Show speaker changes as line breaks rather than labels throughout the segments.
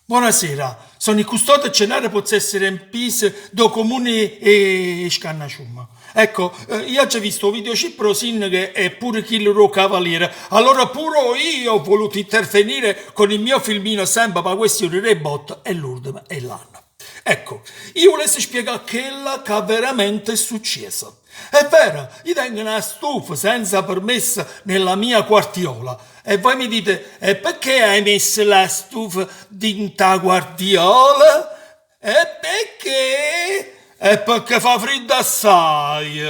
Buonasera, sono il custode e cenare può essere in pis do comune e Scannasciumma. Ecco, io ho già visto un video ciprosin che è pure Killer Cavaliere, allora pure io ho voluto intervenire con il mio filmino sempre per questione rebot e l'ultima e l'anno. Ecco, io volessi spiegare quella che veramente è successo. È vero, io tengo una stufa senza permesso nella mia quartiola. E voi mi dite, e perché hai messo la stufa dinta guardiola? E perché? E perché fa freddo assai.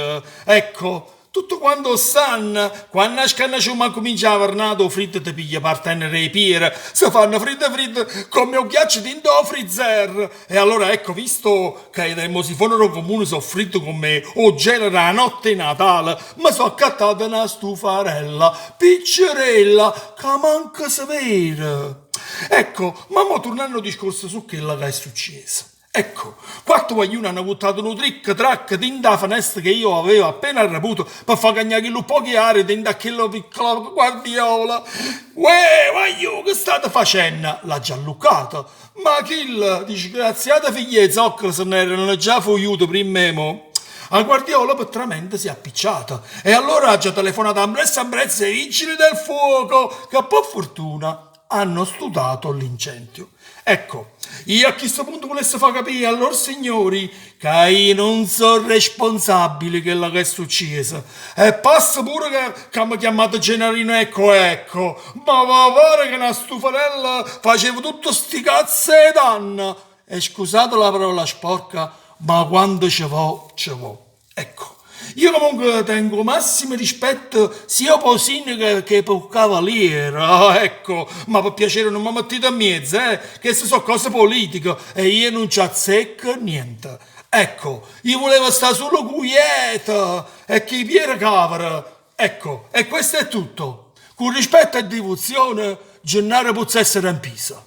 Ecco, tutto quando sanno, quando a ciuma comincia a vernato fritto ti piglia partennere i pier, si fanno fritto come un ghiaccio dentro al freezer. E allora ecco, visto che i termosifoni comuni sono fritto come o genere la notte di Natale, mi sono accattata una stufarella, piccerella, che manca severa. Ecco, ma mo tornando al discorso su quello che è successo. Ecco, quattro guaglioni hanno buttato un trick track dentro la finestra che io avevo appena raputo per far cagnare quello poche aree dentro a quella piccola guardiola. Uè, guagliù, che state facendo? L'ha già luccato. Ma chi disgraziata figlia di zoccola se ne erano già fuiuto prima mo. La guardiola petramente si è appicciata e allora ha già telefonato a Ambrezza e i vigili del fuoco che per fortuna hanno studiato l'incendio. Ecco, io a questo punto volessi far capire a loro signori che io non sono responsabile di quello che è successo. E passa pure che mi chiamate Gennarino ecco, ma va pare che una stufarella faceva tutto sti cazzo e danno. E scusate la parola sporca, ma quando ci vo, ci vo. Ecco. Io comunque tengo massimo rispetto sia per Sin che per Cavaliere, ecco, ma per piacere non mi mettete a mezzo, che se so cose politiche e io non ci azzecco niente. Ecco, io volevo stare solo quieta e che Piera Cavara. Ecco, e questo è tutto. Con rispetto e devozione, Gennaro può essere in Pisa.